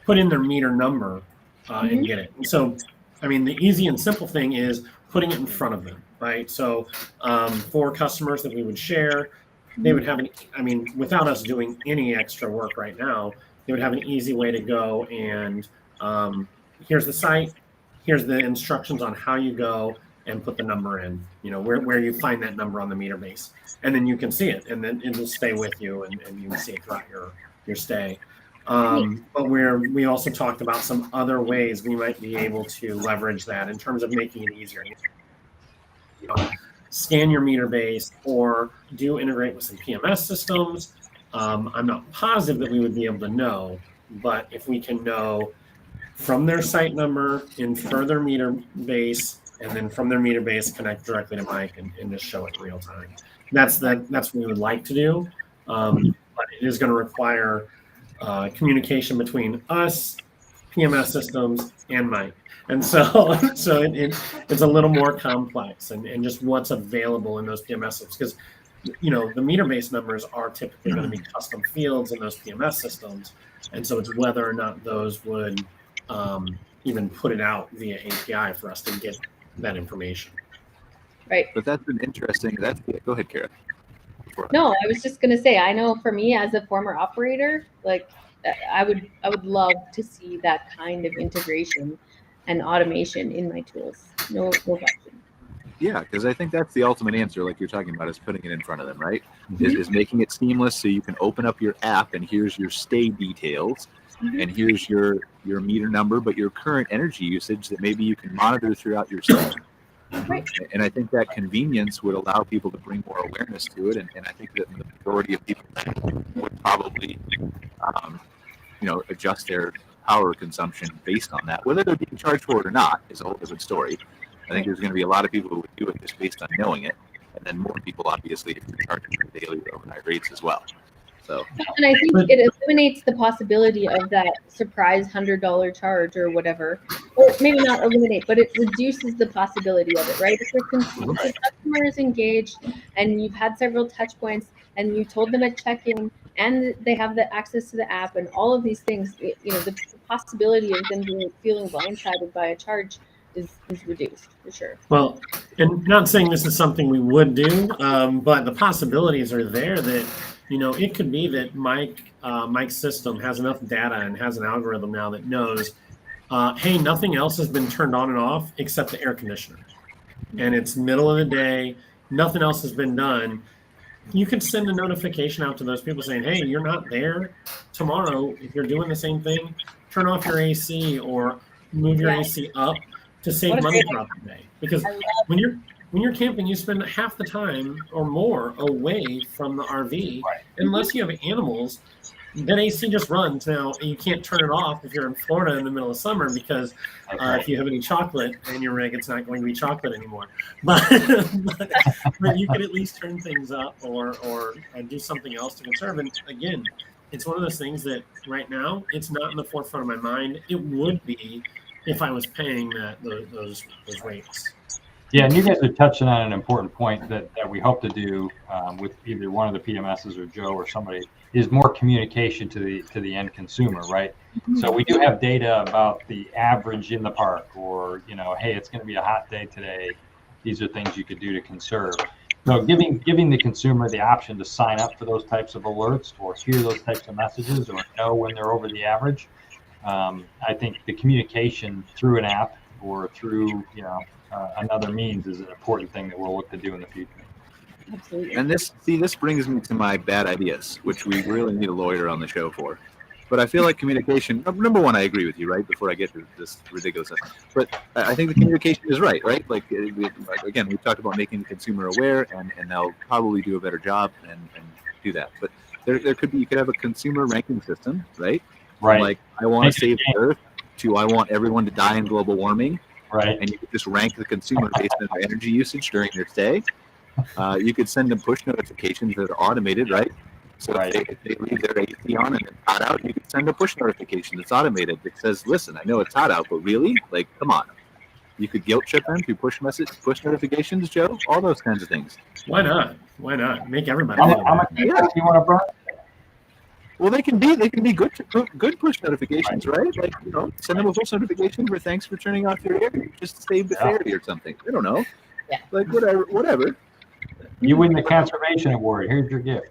in their meter number and get it. And so, I mean, the easy and simple thing is putting it in front of them, right? So for customers that we would share, they would have without us doing any extra work right now, they would have an easy way to go and here's the site, here's the instructions on how you go and put the number in, where you find that number on the meter base. And then you can see it, and then it'll stay with you, and you can see it throughout your stay. But we also talked about some other ways we might be able to leverage that in terms of making it easier. Scan your meter base or do integrate with some PMS systems. I'm not positive that we would be able to know, but if we can know from their site number, infer their meter base, and then from their meter base connect directly to Mike and just show it in real time. That's what we would like to do, but it is going to require communication between us, PMS systems, and Mike. And so it's a little more complex and just what's available in those PMS systems, because the meter base numbers are typically going to be custom fields in those PMS systems, and so it's whether or not those would even put it out via API for us to get that information. Right. But that's an interesting. Go ahead, Cara. No, I was just going to say, I know for me as a former operator, like I would love to see that kind of integration and automation in my tools. No question. Yeah, because I think that's the ultimate answer, like you're talking about, is putting it in front of them, right? Is making it seamless so you can open up your app and here's your stay details, and here's your meter number, but your current energy usage that maybe you can monitor throughout your stay. Right. And I think that convenience would allow people to bring more awareness to it. And I think that the majority of people would probably, adjust their power consumption based on that. Whether they're being charged for it or not is a whole different story. I think there's going to be a lot of people who would do it just based on knowing it. And then more people, obviously, if you're charging for daily or overnight rates as well. So. And I think it eliminates the possibility of that surprise $100 charge or whatever, or maybe not eliminate, but it reduces the possibility of it, right? If the customer is engaged and you've had several touch points and you told them at check-in and they have the access to the app and all of these things, the possibility of them feeling blindsided by a charge is reduced for sure. Well, and not saying this is something we would do, but the possibilities are there that, it could be that Mike's system has enough data and has an algorithm now that knows, hey, nothing else has been turned on and off except the air conditioner. And it's middle of the day, nothing else has been done. You could send a notification out to those people saying, hey, you're not there tomorrow. If you're doing the same thing, turn off your AC or move your AC up to save money throughout the day. Because when you're camping, you spend half the time or more away from the RV. Unless you have animals, that AC just runs. Now, you can't turn it off if you're in Florida in the middle of summer because if you have any chocolate in your rig, it's not going to be chocolate anymore. But you could at least turn things up or do something else to conserve. And again, it's one of those things that right now, it's not in the forefront of my mind. It would be if I was paying those rates. Yeah, and you guys are touching on an important point that we hope to do with either one of the PMSs or Joe or somebody is more communication to the end consumer, right? So we do have data about the average in the park, or hey, it's going to be a hot day today. These are things you could do to conserve. So giving the consumer the option to sign up for those types of alerts or hear those types of messages or know when they're over the average. I think the communication through an app or through another means is an important thing that we'll look to do in the future. Absolutely. And this brings me to my bad ideas, which we really need a lawyer on the show for. But I feel like communication, number one, I agree with you, right? Before I get to this ridiculous stuff. But I think the communication is right? Like again, we've talked about making the consumer aware, and they'll probably do a better job and do that. But you could have a consumer ranking system, right? Right. Like, I want to save the earth to I want everyone to die in global warming. Right. And you could just rank the consumer based on their energy usage during their stay. You could send them push notifications that are automated, right? So if they leave their AC on and it's hot out, you could send a push notification that's automated that says, listen, I know it's hot out, but really? Like, come on. You could guilt trip them through push notifications, Joe, all those kinds of things. Why not? Make everybody. How much do you want to burn? Well, they can be good push notifications, right? Like, send them a push notification for thanks for turning off your air just to save the ferry or something. I don't know. Yeah. Like, whatever. You win the conservation award. Here's your gift.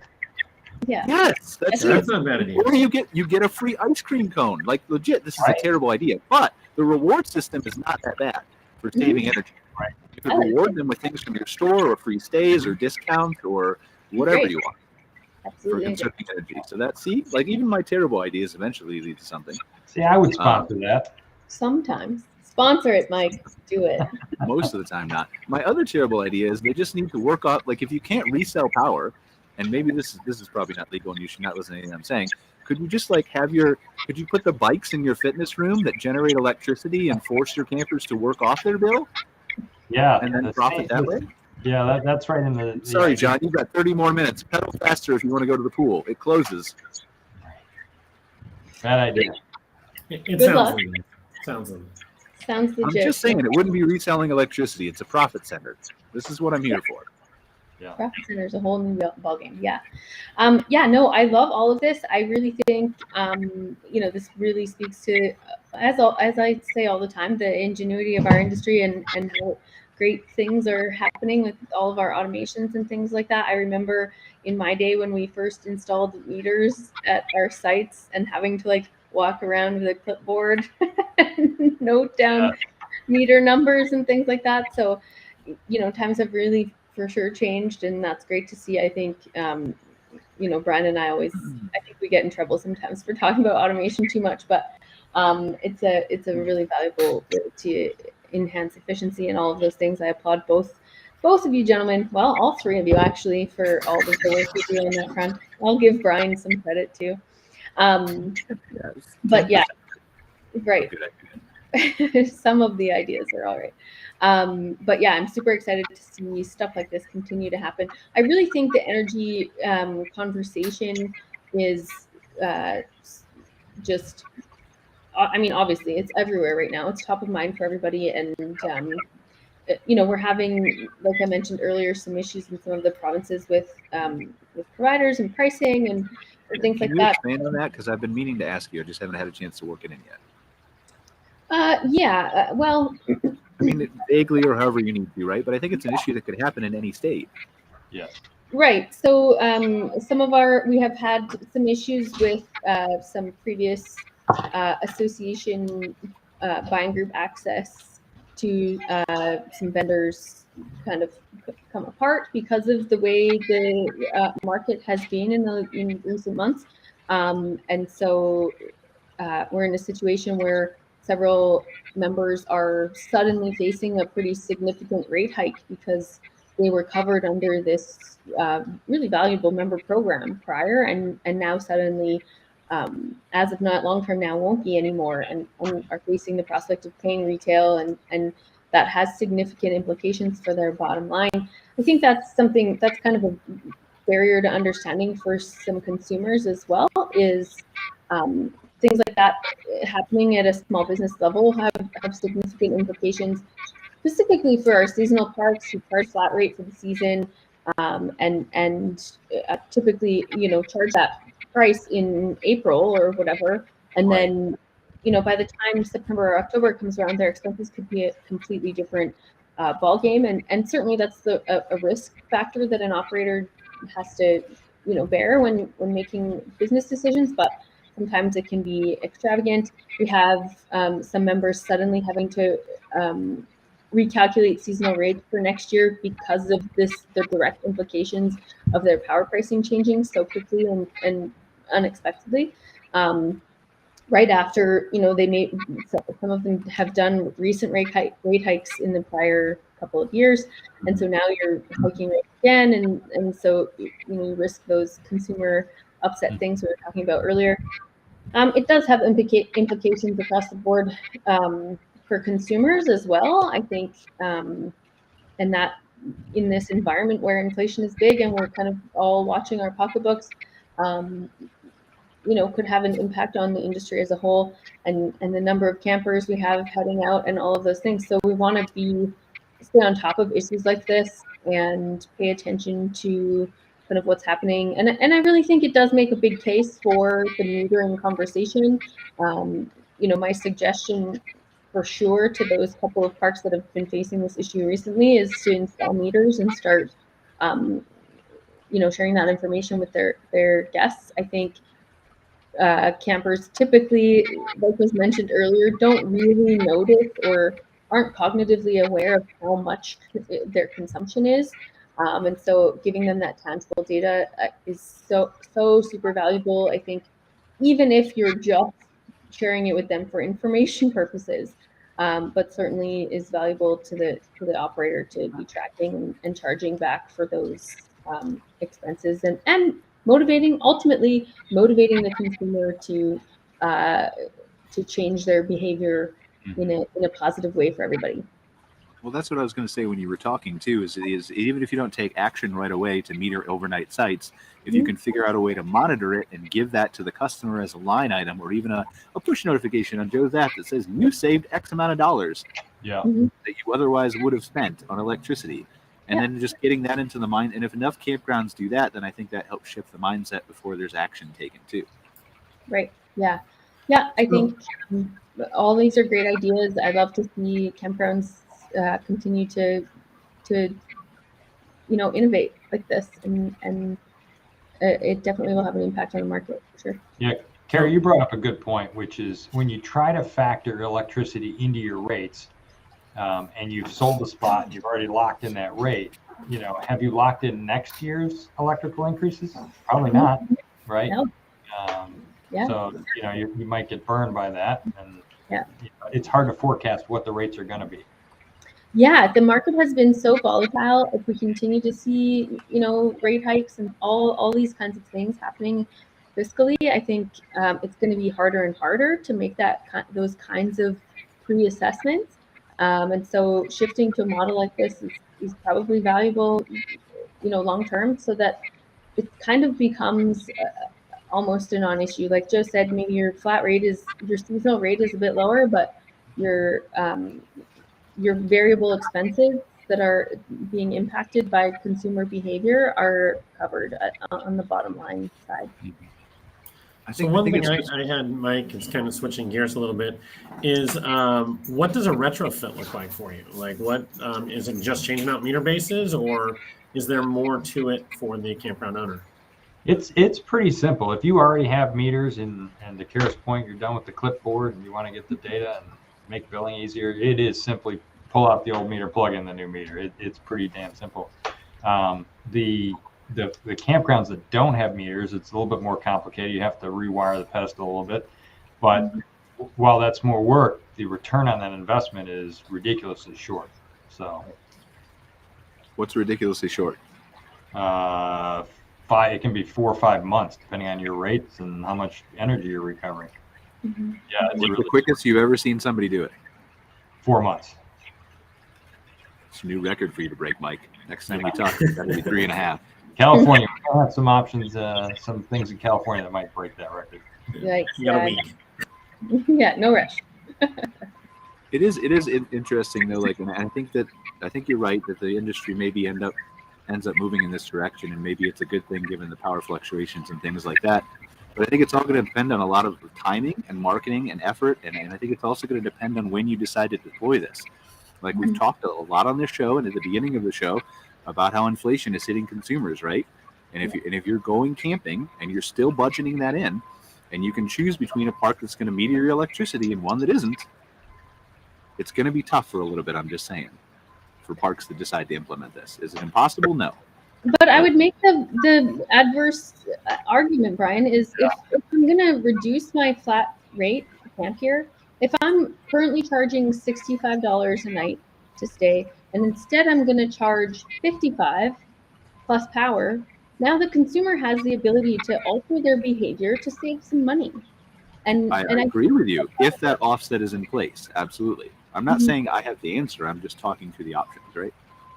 Yeah. Yes, that's not a bad idea. Or you get a free ice cream cone. Like, legit, this is a terrible idea. But the reward system is not that bad for saving energy. Right. You can reward them with things from your store or free stays or discounts or whatever you want. Absolutely. For conserving energy. So even my terrible ideas eventually lead to something. See, I would sponsor that. Sometimes. Sponsor it, Mike. Do it. Most of the time not. My other terrible idea is they just need to work off, like, if you can't resell power, and maybe this is probably not legal and you should not listen to anything I'm saying, could you just could you put the bikes in your fitness room that generate electricity and force your campers to work off their bill? Yeah. And then profit that way? Yeah, that's right in the. Sorry, John, you've got 30 more minutes. Pedal faster if you want to go to the pool. It closes. Bad idea. It sounds legit. Sounds legit. I'm just saying, it wouldn't be reselling electricity. It's a profit center. This is what I'm here for. Yeah. Profit center is a whole new ballgame. Yeah. No, I love all of this. I really think, this really speaks to, as I say all the time, the ingenuity of our industry and how great things are happening with all of our automations and things like that. I remember in my day when we first installed meters at our sites and having to walk around with a clipboard and note down meter numbers and things like that. So, times have really for sure changed, and that's great to see. I think, Brian and I think we get in trouble sometimes for talking about automation too much, but it's a really valuable way to enhance efficiency and all of those things. I applaud both of you gentlemen. Well, all three of you actually, for all of the work you do on that front. I'll give Brian some credit too. But yeah, right. Some of the ideas are all right. But yeah, I'm super excited to see stuff like this continue to happen. I really think the energy conversation is just, I mean, obviously it's everywhere right now. It's top of mind for everybody. And, we're having, like I mentioned earlier, some issues in some of the provinces with providers and pricing and things like that. Can you expand on that? Because I've been meaning to ask you. I just haven't had a chance to work it in yet. Well, I mean, vaguely or however you need to, right? But I think it's an issue that could happen in any state. Yes. Right. So we have had some issues with some previous association buying group access to some vendors kind of come apart because of the way the market has been in recent months. And so we're in a situation where several members are suddenly facing a pretty significant rate hike because they were covered under this really valuable member program prior, and now suddenly, as of not long term now, won't be anymore, and are facing the prospect of paying retail, and that has significant implications for their bottom line. I think that's something that's kind of a barrier to understanding for some consumers as well, is things like that happening at a small business level have significant implications, specifically for our seasonal parks who charge flat rate for the season, and typically, charge that price in April or whatever, and then, by the time September or October comes around, their expenses could be a completely different ball game, and certainly that's a risk factor that an operator has to, bear when making business decisions, but sometimes it can be extravagant. We have some members suddenly having to recalculate seasonal rates for next year because of the direct implications of their power pricing changing so quickly and unexpectedly. Right after, some of them have done recent rate hikes in the prior couple of years, and so now you're hiking rates again, and so you risk those consumer upset things we were talking about earlier. It does have implications across the board for consumers as well, I think, and that in this environment where inflation is big and we're kind of all watching our pocketbooks, could have an impact on the industry as a whole, and the number of campers we have heading out and all of those things. So we want to stay on top of issues like this and pay attention to kind of what's happening. And I really think it does make a big case for the metering conversation. My suggestion for sure to those couple of parks that have been facing this issue recently is to install meters and start, sharing that information with their guests. I think campers typically, like was mentioned earlier, don't really notice or aren't cognitively aware of how much their consumption is. And so giving them that tangible data is so super valuable. I think even if you're just sharing it with them for information purposes, but certainly is valuable to the operator to be tracking and charging back for those expenses, and ultimately motivating the consumer to change their behavior in a positive way for everybody. Well, that's what I was going to say when you were talking too, is even if you don't take action right away to meter overnight sites, if you can figure out a way to monitor it and give that to the customer as a line item, or even a push notification on Joe's app that says you saved X amount of dollars that you otherwise would have spent on electricity. And then just getting that into the mind. And if enough campgrounds do that, then I think that helps shift the mindset before there's action taken too. Right. Yeah. Yeah. I think all these are great ideas. I'd love to see campgrounds continue to innovate like this, and it definitely will have an impact on the market for sure. Yeah, Cara, you brought up a good point, which is when you try to factor electricity into your rates, and you've sold the spot and you've already locked in that rate, have you locked in next year's electrical increases? Probably not, right? No. So you might get burned by that, and it's hard to forecast what the rates are going to be. Yeah, the market has been so volatile. If we continue to see, rate hikes and all these kinds of things happening fiscally, I think it's going to be harder and harder to make those kinds of pre-assessments. And so shifting to a model like this is probably valuable, long term, so that it kind of becomes almost a non-issue. Like Joe said, maybe your seasonal rate is a bit lower, but your variable expenses that are being impacted by consumer behavior are covered on the bottom line side. One thing I had, Mike, is kind of switching gears a little bit, is what does a retrofit look like for you? Like, what is it, just changing out meter bases, or is there more to it for the campground owner? It's pretty simple. If you already have meters and to Cara's point, you're done with the clipboard and you want to get the data and make billing easier, it is simply pull out the old meter, plug in the new meter. It's pretty damn simple. The campgrounds that don't have meters, it's a little bit more complicated. You have to rewire the pedestal a little bit. But while that's more work, the return on that investment is ridiculously short. So, what's ridiculously short? It can be 4 or 5 months, depending on your rates and how much energy you're recovering. Mm-hmm. Yeah, it's the quickest you've ever seen somebody do it. 4 months. It's a new record for you to break, Mike. Next time we talk, it's got to be 3.5. California, we have some options, some things in California that might break that record. Yikes, you got a week. Yeah, no rush. It is interesting though. Like, and I think you're right that the industry maybe ends up moving in this direction, and maybe it's a good thing given the power fluctuations and things like that. But I think it's all going to depend on a lot of timing and marketing and effort, and I think it's also going to depend on when you decide to deploy this. Like we've talked a lot on this show and at the beginning of the show about how inflation is hitting consumers, right? And if you're going camping and you're still budgeting that in, and you can choose between a park that's going to meter your electricity and one that isn't, it's going to be tough for a little bit. I'm just saying, for parks to decide to implement this. Is it impossible? No. But I would make the adverse argument, Brian, is if I'm going to reduce my flat rate camp here, if I'm currently charging $65 a night to stay, and instead I'm going to charge $55 plus power, now the consumer has the ability to alter their behavior to save some money. And I agree with you if that offset is in place. Absolutely. I'm not saying I have the answer. I'm just talking through the options, right?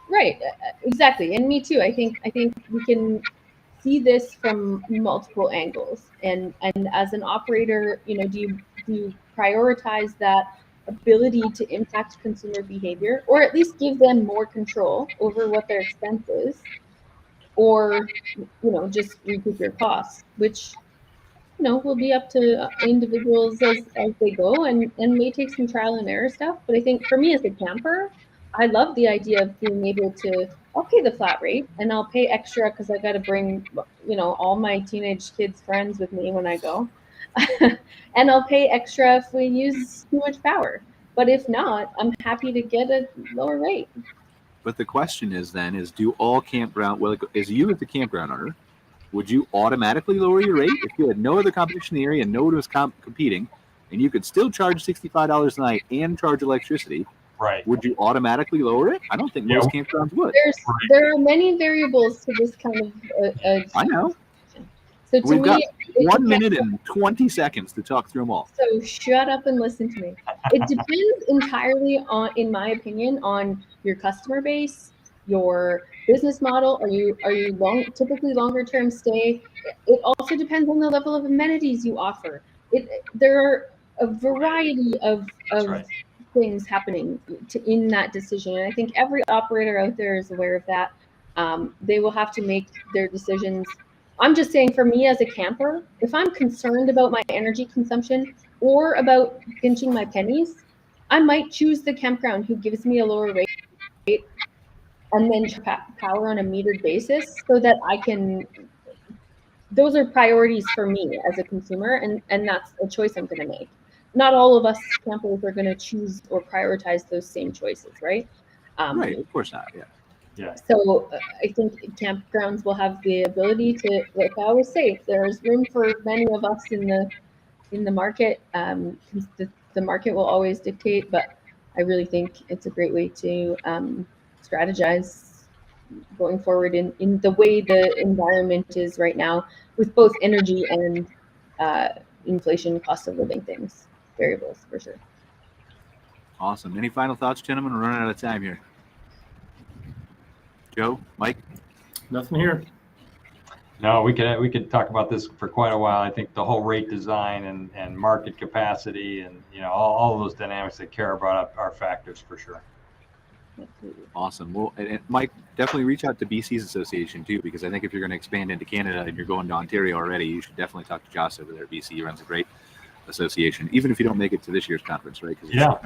Right, exactly, and me too. I think we can see this from multiple angles, and as an operator, do you prioritize that ability to impact consumer behavior, or at least give them more control over what their expense is, or just recoup your costs, which will be up to individuals as they go, and may take some trial and error stuff. But I think for me as a camper, I love the idea of being able to, I'll pay the flat rate and I'll pay extra because I got to bring, all my teenage kids' friends with me when I go. And I'll pay extra if we use too much power. But if not, I'm happy to get a lower rate. But the question is do all campground, as you as the campground owner, would you automatically lower your rate if you had no other competition in the area and no one was competing, and you could still charge $65 a night and charge electricity? Right. Would you automatically lower it? I don't think most campgrounds would. There are many variables to this kind of. I know. So we've got 1 minute and 20 seconds to talk through them all. So shut up and listen to me. It depends entirely on, in my opinion, on your customer base, your business model. Are you typically longer term stay? It also depends on the level of amenities you offer. There are a variety of things happening in that decision, and I think every operator out there is aware of that. They will have to make their decisions. I'm just saying, for me as a camper, if I'm concerned about my energy consumption or about pinching my pennies, I might choose the campground who gives me a lower rate and then power on a metered basis, so that I can. Those are priorities for me as a consumer, and that's a choice I'm going to make. Not all of us campers are going to choose or prioritize those same choices, right? Right, of course not. Yeah. So I think campgrounds will have the ability to, like I always say, there's room for many of us in the market. The market will always dictate, but I really think it's a great way to strategize going forward in the way the environment is right now with both energy and inflation, cost of living things, variables for sure. Awesome. Any final thoughts, gentlemen? We're running out of time here. Joe, Mike? Nothing here. No, we could talk about this for quite a while. I think the whole rate design and market capacity and all of those dynamics that Cara brought up are factors for sure. Awesome. Well, and Mike, definitely reach out to BC's association too, because I think if you're going to expand into Canada and you're going to Ontario already, you should definitely talk to Joss over there at BC. He runs a great association, even if you don't make it to this year's conference, right? Yeah.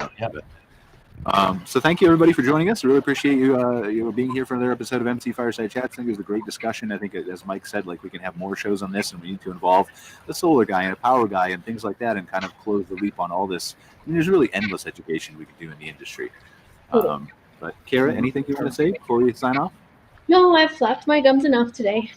So thank you everybody for joining us. I really appreciate you being here for another episode of MC Fireside Chats. I think it was a great discussion. I think, as Mike said, like we can have more shows on this, and we need to involve the solar guy and a power guy and things like that, and kind of close the loop on all this. I mean, there's really endless education we could do in the industry. But Cara, anything you want to say before we sign off? No, I've flapped my gums enough today.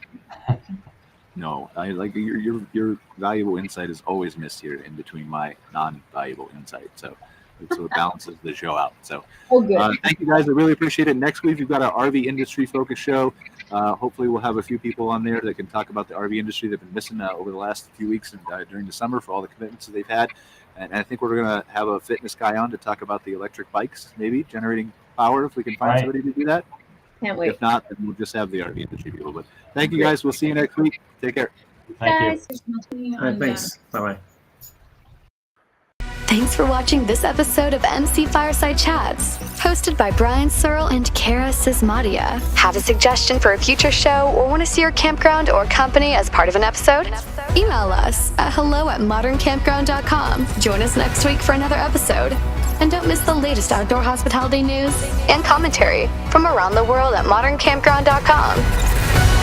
No, I like your valuable insight is always missed here in between my non-valuable insight. So it balances the show out. So thank you guys. I really appreciate it. Next week, we've got our RV industry focus show. Hopefully we'll have a few people on there that can talk about the RV industry they've been missing over the last few weeks and during the summer for all the commitments that they've had. And I think we're going to have a fitness guy on to talk about the electric bikes, maybe generating power if we can find somebody to do that. Can't wait. If not, then we'll just have the RV industry people. But thank you guys. We'll see you next week. Take care. Thank you. All right, thanks. Bye-bye. Thanks for watching this episode of MC Fireside Chats, hosted by Brian Searl and Cara Csizmadia. Have a suggestion for a future show or want to see your campground or company as part of an episode? Email us at hello@moderncampground.com. Join us next week for another episode. And don't miss the latest outdoor hospitality news and commentary from around the world at moderncampground.com.